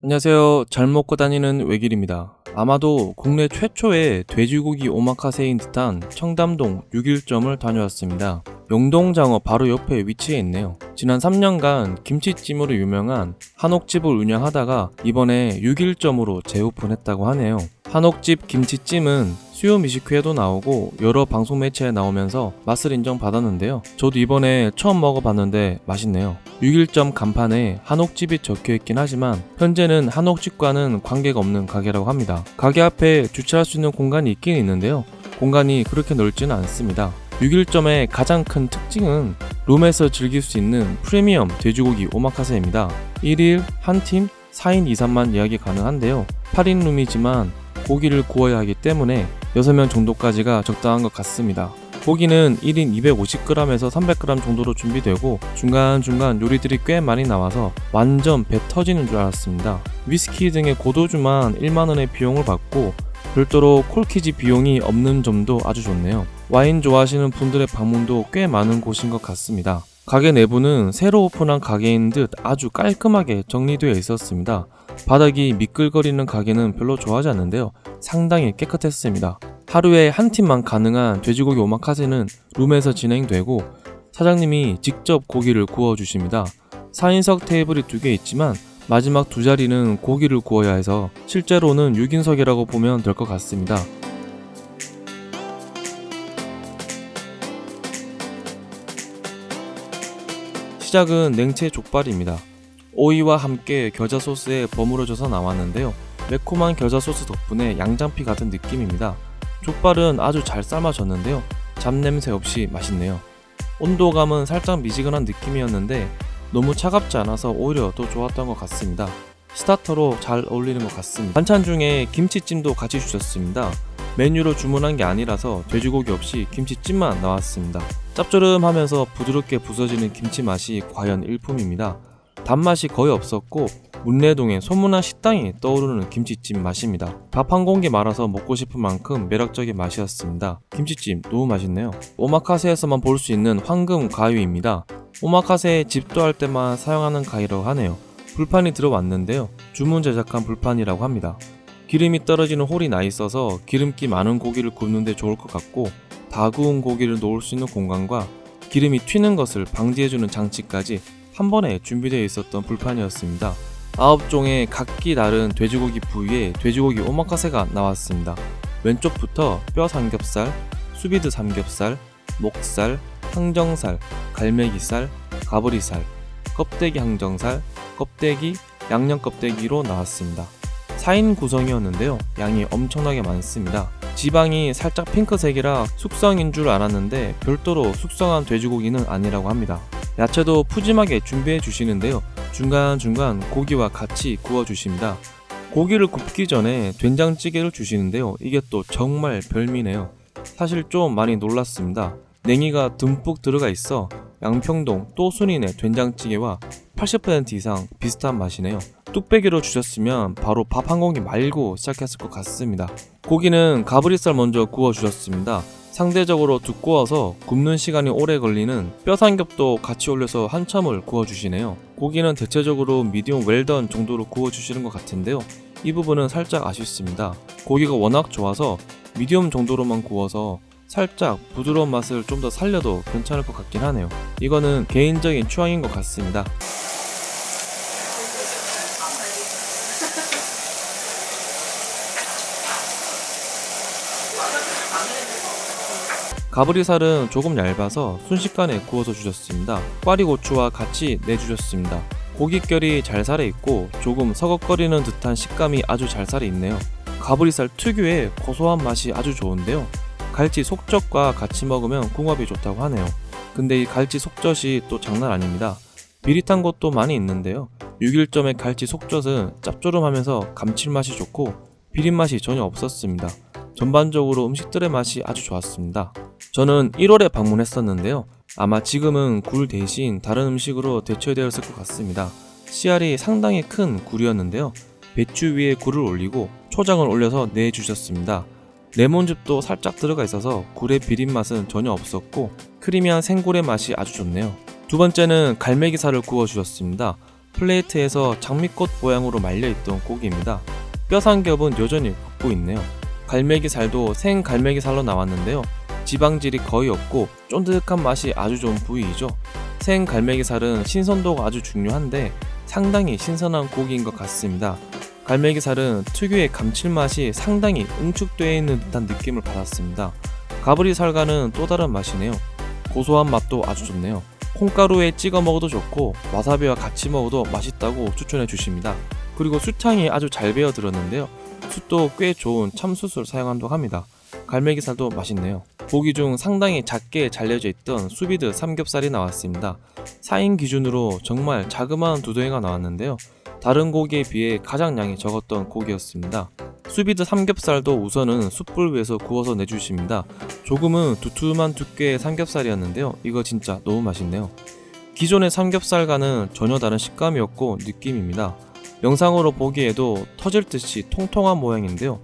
안녕하세요. 잘 먹고 다니는 외길입니다. 아마도 국내 최초의 돼지고기 오마카세인 듯한 청담동 6일점을 다녀왔습니다. 영동장어 바로 옆에 위치해 있네요. 지난 3년간 김치찜으로 유명한 한옥집을 운영하다가 이번에 6일점으로 재오픈했다고 하네요. 한옥집 김치찜은 수요 미식회에도 나오고 여러 방송 매체에 나오면서 맛을 인정받았는데요. 저도 이번에 처음 먹어봤는데 맛있네요. 6일점 간판에 한옥집이 적혀있긴 하지만 현재는 한옥집과는 관계가 없는 가게라고 합니다. 가게 앞에 주차할 수 있는 공간이 있긴 있는데요. 공간이 그렇게 넓지는 않습니다. 6일점의 가장 큰 특징은 룸에서 즐길 수 있는 프리미엄 돼지고기 오마카세입니다. 1일 한 팀 4인 이상만 예약이 가능한데요. 8인 룸이지만 고기를 구워야 하기 때문에 6명 정도까지가 적당한 것 같습니다. 고기는 1인 250g에서 300g 정도로 준비되고 중간중간 요리들이 꽤 많이 나와서 완전 배 터지는 줄 알았습니다. 위스키 등의 고도주만 1만원의 비용을 받고 별도로 콜키지 비용이 없는 점도 아주 좋네요. 와인 좋아하시는 분들의 방문도 꽤 많은 곳인 것 같습니다. 가게 내부는 새로 오픈한 가게인 듯 아주 깔끔하게 정리되어 있었습니다. 바닥이 미끌거리는 가게는 별로 좋아하지 않는데요. 상당히 깨끗했습니다. 하루에 한 팀만 가능한 돼지고기 오마카세는 룸에서 진행되고 사장님이 직접 고기를 구워주십니다. 4인석 테이블이 2개 있지만 마지막 2자리는 고기를 구워야 해서 실제로는 6인석이라고 보면 될 것 같습니다. 시작은 냉채 족발입니다. 오이와 함께 겨자 소스에 버무려져서 나왔는데요. 매콤한 겨자 소스 덕분에 양장피 같은 느낌입니다. 족발은 아주 잘 삶아졌는데요. 잡냄새 없이 맛있네요. 온도감은 살짝 미지근한 느낌이었는데 너무 차갑지 않아서 오히려 더 좋았던 것 같습니다. 스타터로 잘 어울리는 것 같습니다. 반찬 중에 김치찜도 같이 주셨습니다. 메뉴로 주문한 게 아니라서 돼지고기 없이 김치찜만 나왔습니다. 짭조름하면서 부드럽게 부서지는 김치 맛이 과연 일품입니다. 단맛이 거의 없었고 문내동의 소문난 식당이 떠오르는 김치찜 맛입니다. 밥 한 공기 말아서 먹고 싶은 만큼 매력적인 맛이었습니다. 김치찜 너무 맛있네요. 오마카세에서만 볼 수 있는 황금 가위입니다. 오마카세 집도 할 때만 사용하는 가위라고 하네요. 불판이 들어왔는데요. 주문 제작한 불판이라고 합니다. 기름이 떨어지는 홀이 나 있어서 기름기 많은 고기를 굽는 데 좋을 것 같고 다 구운 고기를 놓을 수 있는 공간과 기름이 튀는 것을 방지해주는 장치까지 한 번에 준비되어 있었던 불판이었습니다. 9종의 각기 다른 돼지고기 부위에 돼지고기 오마카세가 나왔습니다. 왼쪽부터 뼈 삼겹살, 수비드 삼겹살, 목살, 항정살, 갈매기살, 가브리살, 껍데기 항정살, 껍데기, 양념 껍데기로 나왔습니다. 4인 구성이었는데요. 양이 엄청나게 많습니다. 지방이 살짝 핑크색이라 숙성인 줄 알았는데 별도로 숙성한 돼지고기는 아니라고 합니다. 야채도 푸짐하게 준비해 주시는데요. 중간중간 고기와 같이 구워 주십니다. 고기를 굽기 전에 된장찌개를 주시는데요. 이게 또 정말 별미네요. 사실 좀 많이 놀랐습니다. 냉이가 듬뿍 들어가 있어 양평동 또순이네 된장찌개와 80% 이상 비슷한 맛이네요. 뚝배기로 주셨으면 바로 밥 한 공기 말고 시작했을 것 같습니다. 고기는 가브리살 먼저 구워 주셨습니다. 상대적으로 두꺼워서 굽는 시간이 오래 걸리는 뼈삼겹도 같이 올려서 한참을 구워주시네요. 고기는 대체적으로 미디움 웰던 정도로 구워주시는 것 같은데요. 이 부분은 살짝 아쉽습니다. 고기가 워낙 좋아서 미디움 정도로만 구워서 살짝 부드러운 맛을 좀 더 살려도 괜찮을 것 같긴 하네요. 이거는 개인적인 취향인 것 같습니다. 가브리살은 조금 얇아서 순식간에 구워서 주셨습니다. 꽈리고추와 같이 내주셨습니다. 고깃결이 잘 살아있고 조금 서걱거리는 듯한 식감이 아주 잘 살아있네요. 가브리살 특유의 고소한 맛이 아주 좋은데요. 갈치 속젓과 같이 먹으면 궁합이 좋다고 하네요. 근데 이 갈치 속젓이 또 장난 아닙니다. 비릿한 것도 많이 있는데요. 6일점의 갈치 속젓은 짭조름하면서 감칠맛이 좋고 비린맛이 전혀 없었습니다. 전반적으로 음식들의 맛이 아주 좋았습니다. 저는 1월에 방문했었는데요. 아마 지금은 굴 대신 다른 음식으로 대체되었을 것 같습니다. 씨알이 상당히 큰 굴이었는데요. 배추 위에 굴을 올리고 초장을 올려서 내주셨습니다. 레몬즙도 살짝 들어가 있어서 굴의 비린맛은 전혀 없었고 크리미한 생굴의 맛이 아주 좋네요. 두 번째는 갈매기살을 구워 주셨습니다. 플레이트에서 장미꽃 모양으로 말려있던 고기입니다. 뼈삼겹은 여전히 굽고 있네요. 갈매기살도 생 갈매기살로 나왔는데요. 지방질이 거의 없고 쫀득한 맛이 아주 좋은 부위이죠. 생 갈매기살은 신선도가 아주 중요한데 상당히 신선한 고기인 것 같습니다. 갈매기살은 특유의 감칠맛이 상당히 응축되어 있는 듯한 느낌을 받았습니다. 가브리살과는 또 다른 맛이네요. 고소한 맛도 아주 좋네요. 콩가루에 찍어 먹어도 좋고 와사비와 같이 먹어도 맛있다고 추천해 주십니다. 그리고 숯향이 아주 잘 배어 들었는데요. 숯도 꽤 좋은 참숯을 사용한다고 합니다. 갈매기살도 맛있네요. 고기 중 상당히 작게 잘려져 있던 수비드 삼겹살이 나왔습니다. 4인 기준으로 정말 자그마한 두덩이가 나왔는데요. 다른 고기에 비해 가장 양이 적었던 고기였습니다. 수비드 삼겹살도 우선은 숯불 위에서 구워서 내주십니다. 조금은 두툼한 두께의 삼겹살이었는데요. 이거 진짜 너무 맛있네요. 기존의 삼겹살과는 전혀 다른 식감이었고 느낌입니다. 영상으로 보기에도 터질 듯이 통통한 모양인데요.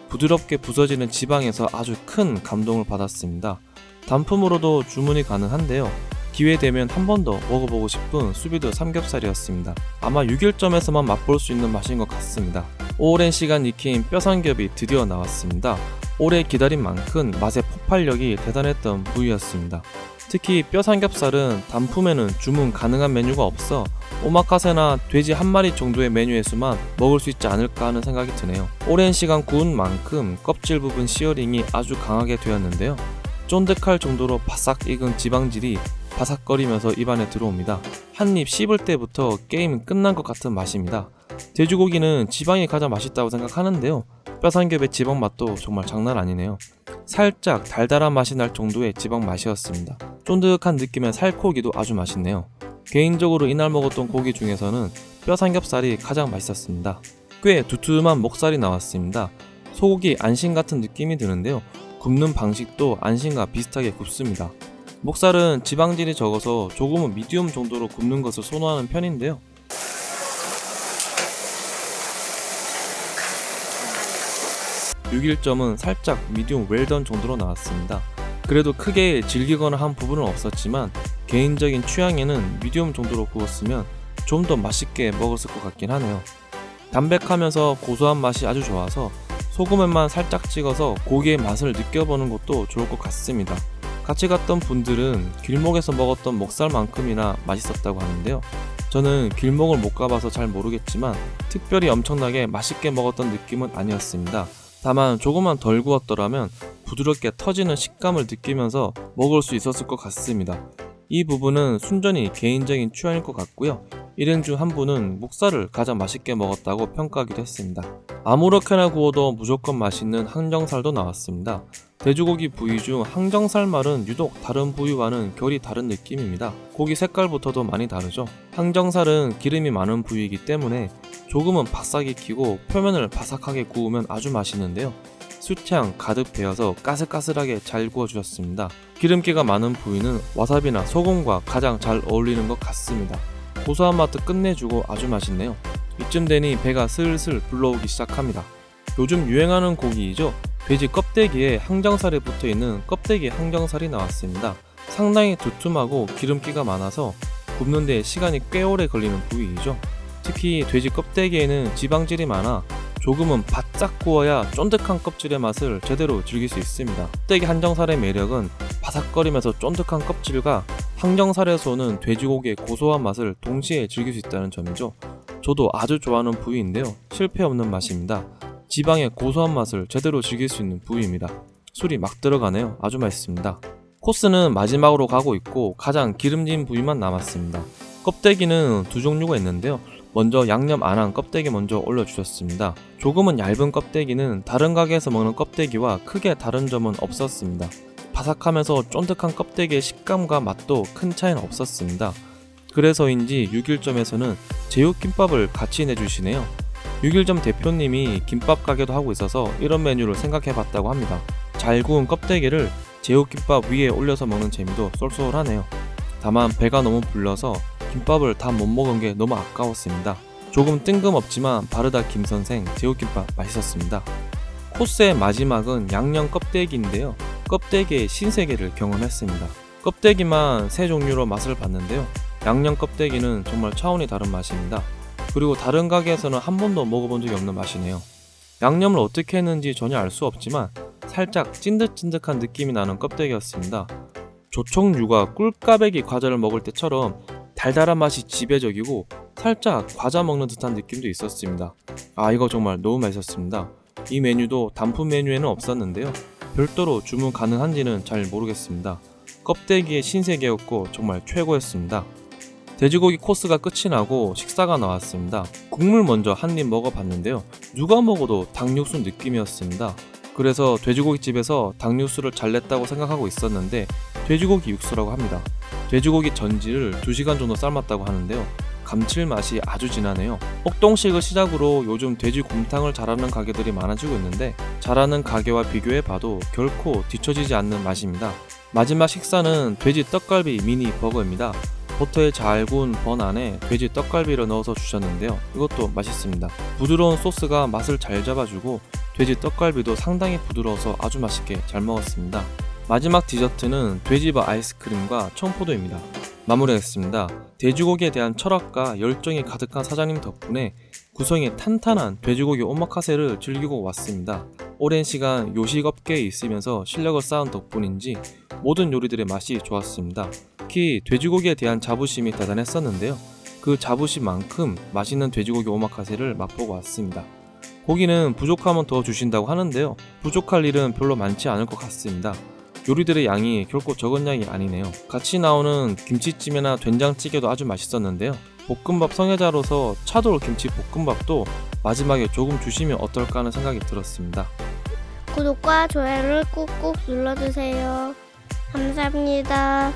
부드럽게 부서지는 지방에서 아주 큰 감동을 받았습니다. 단품으로도 주문이 가능한데요. 기회되면 한 번 더 먹어보고 싶은 수비드 삼겹살이었습니다. 아마 6일점에서만 맛볼 수 있는 맛인 것 같습니다. 오랜 시간 익힌 뼈삼겹이 드디어 나왔습니다. 오래 기다린 만큼 맛의 폭발력이 대단했던 부위였습니다. 특히 뼈삼겹살은 단품에는 주문 가능한 메뉴가 없어 오마카세나 돼지 한 마리 정도의 메뉴의 수만 먹을 수 있지 않을까 하는 생각이 드네요. 오랜 시간 구운 만큼 껍질 부분 시어링이 아주 강하게 되었는데요. 쫀득할 정도로 바싹 익은 지방질이 바삭거리면서 입안에 들어옵니다. 한 입 씹을 때부터 게임은 끝난 것 같은 맛입니다. 돼지고기는 지방이 가장 맛있다고 생각하는데요. 뼈삼겹의 지방 맛도 정말 장난 아니네요. 살짝 달달한 맛이 날 정도의 지방 맛이었습니다. 쫀득한 느낌의 살코기도 아주 맛있네요. 개인적으로 이날 먹었던 고기 중에서는 뼈삼겹살이 가장 맛있었습니다. 꽤 두툼한 목살이 나왔습니다. 소고기 안심 같은 느낌이 드는데요. 굽는 방식도 안심과 비슷하게 굽습니다. 목살은 지방질이 적어서 조금은 미디움 정도로 굽는 것을 선호하는 편인데요. (6일점은) 살짝 미디움 웰던 정도로 나왔습니다. 그래도 크게 질기거나 한 부분은 없었지만 개인적인 취향에는 미디움 정도로 구웠으면 좀 더 맛있게 먹었을 것 같긴 하네요. 담백하면서 고소한 맛이 아주 좋아서 소금에만 살짝 찍어서 고기의 맛을 느껴보는 것도 좋을 것 같습니다. 같이 갔던 분들은 길목에서 먹었던 목살만큼이나 맛있었다고 하는데요. 저는 길목을 못 가봐서 잘 모르겠지만 특별히 엄청나게 맛있게 먹었던 느낌은 아니었습니다. 다만 조금만 덜 구웠더라면 부드럽게 터지는 식감을 느끼면서 먹을 수 있었을 것 같습니다. 이 부분은 순전히 개인적인 취향일 것 같고요. 일행 중 한 분은 목살을 가장 맛있게 먹었다고 평가하기도 했습니다. 아무렇게나 구워도 무조건 맛있는 항정살도 나왔습니다. 돼지고기 부위 중 항정살말은 유독 다른 부위와는 결이 다른 느낌입니다. 고기 색깔부터도 많이 다르죠. 항정살은 기름이 많은 부위이기 때문에 조금은 바싹 익히고 표면을 바삭하게 구우면 아주 맛있는데요. 숯향 가득 배어서 까슬까슬하게 잘 구워주셨습니다. 기름기가 많은 부위는 와사비나 소금과 가장 잘 어울리는 것 같습니다. 고소한 맛도 끝내주고 아주 맛있네요. 이쯤 되니 배가 슬슬 불러오기 시작합니다. 요즘 유행하는 고기이죠. 돼지 껍데기에 항정살이 붙어있는 껍데기 항정살이 나왔습니다. 상당히 두툼하고 기름기가 많아서 굽는 데 시간이 꽤 오래 걸리는 부위이죠. 특히 돼지 껍데기에는 지방질이 많아 조금은 바짝 구워야 쫀득한 껍질의 맛을 제대로 즐길 수 있습니다. 껍데기 항정살의 매력은 바삭거리면서 쫀득한 껍질과 항정살에서 오는 돼지고기의 고소한 맛을 동시에 즐길 수 있다는 점이죠. 저도 아주 좋아하는 부위인데요. 실패 없는 맛입니다. 지방의 고소한 맛을 제대로 즐길 수 있는 부위입니다. 술이 막 들어가네요. 아주 맛있습니다. 코스는 마지막으로 가고 있고 가장 기름진 부위만 남았습니다. 껍데기는 두 종류가 있는데요. 먼저 양념 안 한 껍데기 먼저 올려주셨습니다. 조금은 얇은 껍데기는 다른 가게에서 먹는 껍데기와 크게 다른 점은 없었습니다. 바삭하면서 쫀득한 껍데기의 식감과 맛도 큰 차이는 없었습니다. 그래서인지 6일점에서는 제육김밥을 같이 내주시네요. 6일점 대표님이 김밥 가게도 하고 있어서 이런 메뉴를 생각해봤다고 합니다. 잘 구운 껍데기를 제육김밥 위에 올려서 먹는 재미도 쏠쏠하네요. 다만 배가 너무 불러서 김밥을 다 못 먹은 게 너무 아까웠습니다. 조금 뜬금없지만 바르다 김선생 제육김밥 맛있었습니다. 코스의 마지막은 양념 껍데기인데요. 껍데기의 신세계를 경험했습니다. 껍데기만 세 종류로 맛을 봤는데요. 양념 껍데기는 정말 차원이 다른 맛입니다. 그리고 다른 가게에서는 한 번도 먹어본 적이 없는 맛이네요. 양념을 어떻게 했는지 전혀 알 수 없지만 살짝 찐득찐득한 느낌이 나는 껍데기였습니다. 조청유가 꿀까베기 과자를 먹을 때처럼 달달한 맛이 지배적이고 살짝 과자 먹는 듯한 느낌도 있었습니다. 이거 정말 너무 맛있었습니다. 이 메뉴도 단품 메뉴에는 없었는데요. 별도로 주문 가능한지는 잘 모르겠습니다. 껍데기의 신세계였고 정말 최고였습니다. 돼지고기 코스가 끝이 나고 식사가 나왔습니다. 국물 먼저 한 입 먹어봤는데요. 누가 먹어도 닭육수 느낌이었습니다. 그래서 돼지고기집에서 닭육수를 잘 냈다고 생각하고 있었는데 돼지고기 육수라고 합니다. 돼지고기 전지를 2시간 정도 삶았다고 하는데요. 감칠맛이 아주 진하네요. 혹동식을 시작으로 요즘 돼지곰탕을 잘하는 가게들이 많아지고 있는데 잘하는 가게와 비교해봐도 결코 뒤처지지 않는 맛입니다. 마지막 식사는 돼지 떡갈비 미니 버거입니다. 버터에 잘 구운 번 안에 돼지 떡갈비를 넣어서 주셨는데요. 이것도 맛있습니다. 부드러운 소스가 맛을 잘 잡아주고 돼지 떡갈비도 상당히 부드러워서 아주 맛있게 잘 먹었습니다. 마지막 디저트는 돼지바 아이스크림과 청포도입니다. 마무리하겠습니다. 돼지고기에 대한 철학과 열정이 가득한 사장님 덕분에 구성이 탄탄한 돼지고기 오마카세를 즐기고 왔습니다. 오랜 시간 요식업계에 있으면서 실력을 쌓은 덕분인지 모든 요리들의 맛이 좋았습니다. 특히 돼지고기에 대한 자부심이 대단했었는데요. 그 자부심만큼 맛있는 돼지고기 오마카세를 맛보고 왔습니다. 고기는 부족하면 더 주신다고 하는데요. 부족할 일은 별로 많지 않을 것 같습니다. 요리들의 양이 결코 적은 양이 아니네요. 같이 나오는 김치찜이나 된장찌개도 아주 맛있었는데요. 볶음밥 성애자로서 차돌 김치 볶음밥도 마지막에 조금 주시면 어떨까 하는 생각이 들었습니다. 구독과 좋아요를 꾹꾹 눌러주세요. 감사합니다.